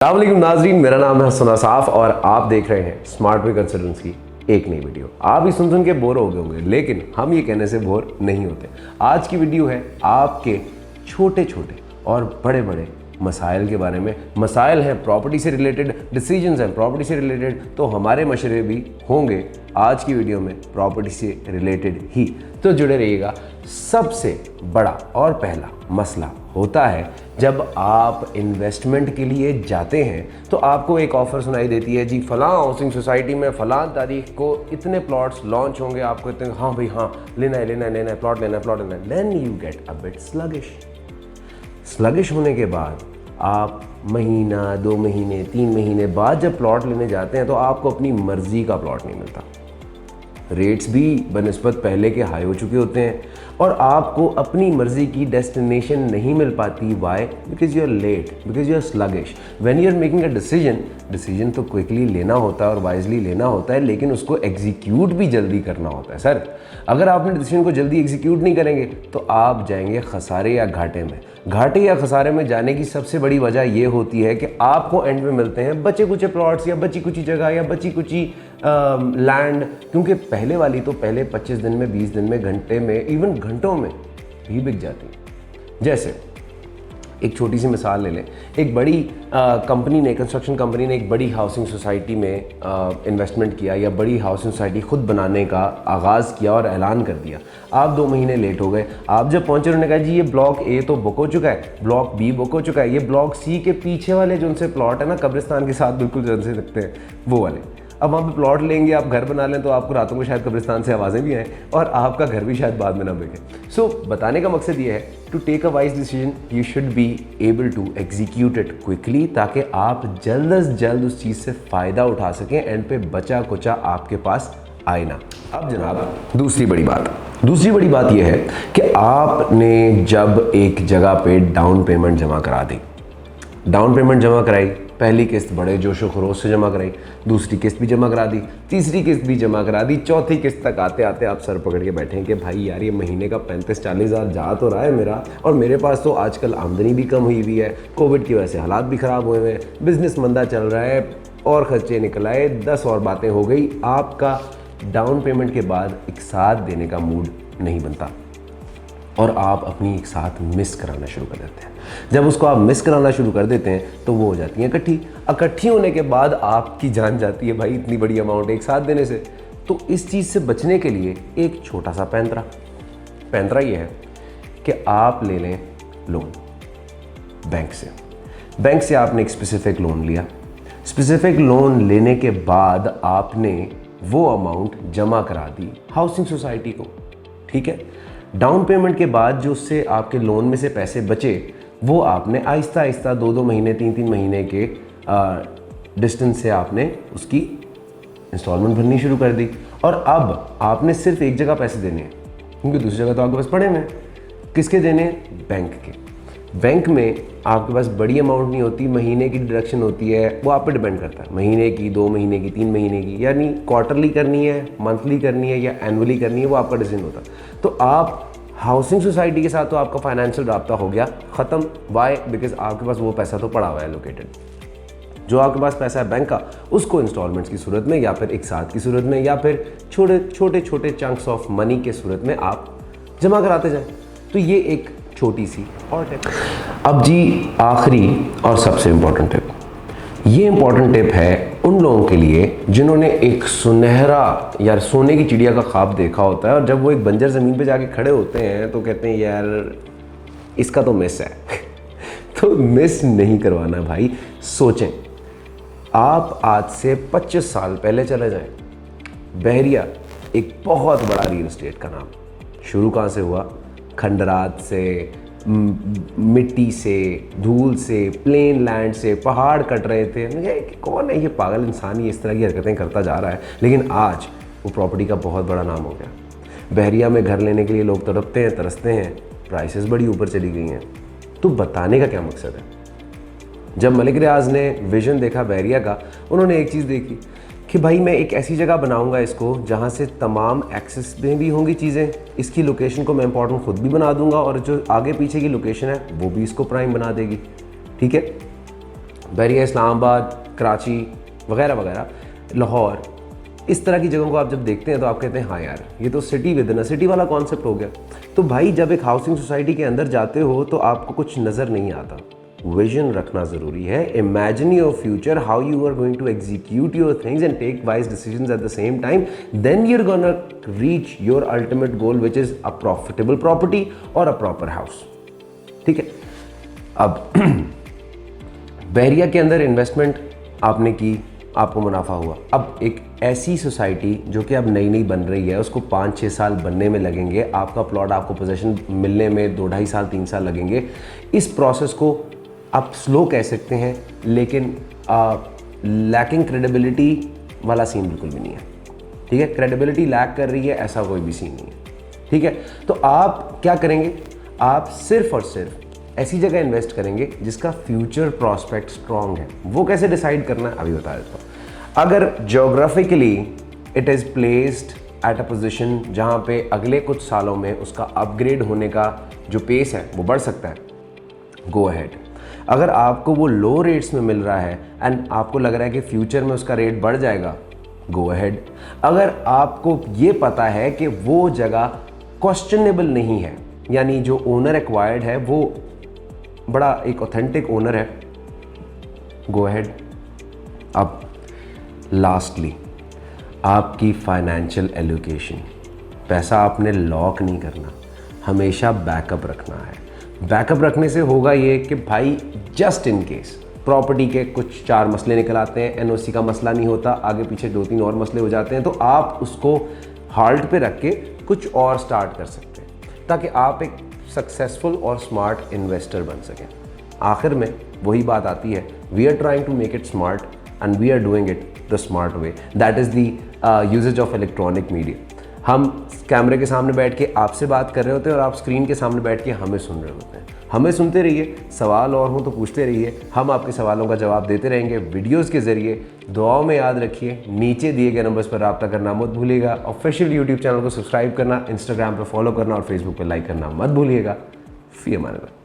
अस्सलामुअलैकुम नाज़रीन, मेरा नाम है हसन असाफ और आप देख रहे हैं स्मार्ट वे कंसल्टेंट्स की एक नई वीडियो। आप ही सुन के बोर हो गए होंगे, लेकिन हम ये कहने से बोर नहीं होते। आज की वीडियो है आपके छोटे छोटे और बड़े बड़े मसाइल के बारे में। मसाइल हैं प्रॉपर्टी से रिलेटेड, डिसीजंस हैं प्रॉपर्टी से रिलेटेड, तो हमारे मशवरे भी होंगे आज की वीडियो में प्रॉपर्टी से रिलेटेड ही, तो जुड़े रहिएगा। सबसे बड़ा और पहला मसला होता है जब आप इन्वेस्टमेंट के लिए जाते हैं तो आपको एक ऑफ़र सुनाई देती है, जी फलां हाउसिंग सोसाइटी में फलां तारीख को इतने प्लॉट्स लॉन्च होंगे। आपको इतने, हाँ भाई हाँ, लेना है प्लॉट लेना है। Then you get a bit sluggish होने के बाद आप महीना, 2 महीने, 3 महीने बाद जब प्लॉट लेने जाते हैं तो आपको अपनी मर्ज़ी का प्लॉट नहीं मिलता। रेट्स भी बनिस्बत पहले के हाई हो चुके होते हैं और आपको अपनी मर्ज़ी की डेस्टिनेशन नहीं मिल पाती। Why? Because you are late, because you are sluggish. When you are making a decision तो क्विकली लेना होता है और वाइजली लेना होता है, लेकिन उसको एग्जीक्यूट भी जल्दी करना होता है। सर, अगर आपने डिसीजन को जल्दी एग्जीक्यूट नहीं करेंगे तो आप जाएंगे खसारे या घाटे में। घाटे या खसारे में जाने की सबसे बड़ी वजह यह होती है कि आपको एंड में मिलते हैं बचे कुचे प्लॉट्स या बची कुची जगह या बची कुची लैंड, क्योंकि पहले वाली तो पहले 25 दिन में, 20 दिन में, घंटे में, इवन घंटों में भी बिक जाती है। जैसे एक छोटी सी मिसाल ले लें, एक बड़ी कंपनी ने, कंस्ट्रक्शन कंपनी ने एक बड़ी हाउसिंग सोसाइटी में इन्वेस्टमेंट किया या बड़ी हाउसिंग सोसाइटी खुद बनाने का आगाज़ किया और ऐलान कर दिया। आप 2 महीने लेट हो गए। आप जब पहुंचे उन्होंने कहा जी ये ब्लॉक ए तो बुक हो चुका है, ब्लॉक बी बुक हो चुका है, ये ब्लॉक सी के पीछे वाले जो उनसे प्लॉट है ना, कब्रिस्तान के साथ बिल्कुल जन से लगते हैं वो वाले। अब वहाँ पे प्लॉट लेंगे, आप घर बना लें तो आपको रातों को शायद कब्रिस्तान से आवाज़ें भी आएँ और आपका घर भी शायद बाद में ना बिके। सो बताने का मकसद ये है, to take a wise decision you should be able to execute it quickly, ताकि आप जल्द अज जल्द उस चीज़ से फ़ायदा उठा सकें, एंड पे बचा कुचा आपके पास आए ना। अब जनाब दूसरी बड़ी बात यह है कि आपने जब एक जगह पे डाउन पेमेंट जमा करा दी, डाउन पेमेंट जमा कराई, पहली किस्त बड़े जोशो खरोश से जमा कराई, दूसरी किस्त भी जमा करा दी, तीसरी किस्त भी जमा करा दी, चौथी किस्त तक आते आते आप सर पकड़ के बैठे हैं कि भाई यार ये महीने का 35-40 हज़ार जा तो रहा है मेरा, और मेरे पास तो आजकल आमदनी भी कम हुई है, कोविड की वजह से हालात भी ख़राब हुए हैं, बिज़नेस मंदा चल रहा है और ख़र्चे निकल आए, 10 और बातें हो गई। आपका डाउन पेमेंट के बाद एक साथ देने का मूड नहीं बनता और आप अपनी एक साथ मिस कराना शुरू कर देते हैं। जब उसको आप मिस कराना शुरू कर देते हैं तो वो हो जाती हैं इकट्ठी होने के बाद आपकी जान जाती है भाई इतनी बड़ी अमाउंट एक साथ देने से। तो इस चीज़ से बचने के लिए एक छोटा सा पैंतरा ये है कि आप ले लें लोन बैंक से आपने एक स्पेसिफिक लोन लिया। स्पेसिफिक लोन लेने के बाद आपने वो अमाउंट जमा करा दी हाउसिंग सोसाइटी को, ठीक है। डाउन पेमेंट के बाद जो उससे आपके लोन में से पैसे बचे वो आपने आहिस्ता आहिस्ता 2-2 महीने, 3-3 महीने के डिस्टेंस से आपने उसकी इंस्टॉलमेंट भरनी शुरू कर दी। और अब आपने सिर्फ एक जगह पैसे देने हैं, क्योंकि दूसरी जगह तो आपके पास पड़े हैं। किसके देने? बैंक के। बैंक में आपके पास बड़ी अमाउंट नहीं होती, महीने की डिडक्शन होती है, वो आप पे डिपेंड करता है, महीने की, 2 महीने की, 3 महीने की, यानी क्वार्टरली करनी है, मंथली करनी है या एनुअली करनी है, वो आपका डिसीजन होता है। तो आप हाउसिंग सोसाइटी के साथ तो आपका फाइनेंशियल राब्ता हो गया ख़त्म। वाई? बिकॉज आपके पास वो पैसा तो पड़ा हुआ है लोकेटेड। जो आपके पास पैसा है बैंक का, उसको इंस्टॉलमेंट्स की सूरत में या फिर एक साथ की सूरत में या फिर छोटे चंक्स ऑफ मनी के सूरत में आप जमा कराते जाएं। तो ये एक छोटी सी और टिप। अब जी आखिरी और सबसे इम्पोर्टेंट टिप, ये इम्पोर्टेंट टिप है उन लोगों के लिए जिन्होंने एक सुनहरा या सोने की चिड़िया का ख्वाब देखा होता है और जब वो एक बंजर ज़मीन पे जाके खड़े होते हैं तो कहते हैं यार इसका तो मिस है। तो मिस नहीं करवाना भाई। सोचें, आप आज से 25 साल पहले चले जाएं, बहरिया एक बहुत बड़ा रियल एस्टेट का नाम, शुरू कहाँ से हुआ? खंडरात से, मिट्टी से, धूल से, प्लेन लैंड से, पहाड़ कट रहे थे। मुझे कौन है ये पागल इंसान, ये इस तरह की हरकतें करता जा रहा है, लेकिन आज वो प्रॉपर्टी का बहुत बड़ा नाम हो गया। बहरिया में घर लेने के लिए लोग तड़पते हैं, तरसते हैं, प्राइसेस बड़ी ऊपर चली गई हैं। तो बताने का क्या मकसद है? जब मलिक रियाज ने विजन देखा बहरिया का, उन्होंने एक चीज़ देखी कि भाई मैं एक ऐसी जगह बनाऊंगा इसको जहाँ से तमाम एक्सेस में भी होंगी चीज़ें, इसकी लोकेशन को मैं इंपॉर्टेंट खुद भी बना दूंगा और जो आगे पीछे की लोकेशन है वो भी इसको प्राइम बना देगी, ठीक है। बहरिया, इस्लामाबाद, कराची वगैरह वगैरह, लाहौर, इस तरह की जगहों को आप जब देखते हैं तो आप कहते हैं हाँ यार ये तो सिटी विद इन सिटी वाला कॉन्सेप्ट हो गया। तो भाई जब एक हाउसिंग सोसाइटी के अंदर जाते हो तो आपको कुछ नज़र नहीं आता, विजन रखना ज़रूरी है। Imagine your future, how you are going to execute your things and take wise decisions at the same time, then you are gonna reach your ultimate goal which is a profitable property और a proper house. ठीक है, अब बहरिया के अंदर investment आपने की, आपको मुनाफा हुआ। अब एक ऐसी सोसाइटी जो कि अब नई नई बन रही है, उसको 5-6 साल बनने में लगेंगे, आपका प्लॉट आपको पोजीशन मिलने में 2-2.5 साल 3 साल लगेंगे। इस प्रोसेस को आप स्लो कह सकते हैं, लेकिन लैकिंग क्रेडिबिलिटी वाला सीन बिल्कुल भी नहीं है। ठीक है, क्रेडिबिलिटी लैक कर रही है ऐसा कोई भी सीन नहीं है। ठीक है, तो आप क्या करेंगे, आप सिर्फ और सिर्फ ऐसी जगह इन्वेस्ट करेंगे जिसका फ्यूचर प्रॉस्पेक्ट स्ट्रॉन्ग है। वो कैसे डिसाइड करना है अभी बता देता हूँ। अगर geographically it is placed at a position जहाँ पे अगले कुछ सालों में उसका अपग्रेड होने का जो पेस है वो बढ़ सकता है, गो अहेड। अगर आपको वो लो रेट्स में मिल रहा है एंड आपको लग रहा है कि फ्यूचर में उसका रेट बढ़ जाएगा, गो अहेड। अगर आपको ये पता है कि वो जगह क्वेश्चनेबल नहीं है, यानी जो ओनर एक्वायर्ड है वो बड़ा एक ऑथेंटिक ओनर है, गो अहेड। अब लास्टली आपकी फाइनेंशियल एलोकेशन, पैसा आपने लॉक नहीं करना, हमेशा बैकअप रखना है। बैकअप रखने से होगा ये कि भाई जस्ट इन केस प्रॉपर्टी के कुछ 4 मसले निकल आते हैं, एनओसी का मसला नहीं होता, आगे पीछे 2-3 और मसले हो जाते हैं, तो आप उसको हाल्ट पे रख के कुछ और स्टार्ट कर सकते हैं ताकि आप एक सक्सेसफुल और स्मार्ट इन्वेस्टर बन सकें। आखिर में वही बात आती है, we are trying to make it smart and we are doing it the smart way, that is the usages of electronic media. हम कैमरे के सामने बैठ के आपसे बात कर रहे होते हैं और आप स्क्रीन के सामने बैठ के हमें सुन रहे होते हैं। हमें सुनते रहिए, सवाल और हों तो पूछते रहिए, हम आपके सवालों का जवाब देते रहेंगे वीडियोस के ज़रिए। दुआओं में याद रखिए, नीचे दिए गए नंबर्स पर रब्ता करना मत भूलिएगा। ऑफिशियल यूट्यूब चैनल को सब्सक्राइब करना, इंस्टाग्राम पर फॉलो करना और फेसबुक पर लाइक करना मत भूलिएगा। फ़ी अमान अल्लाह।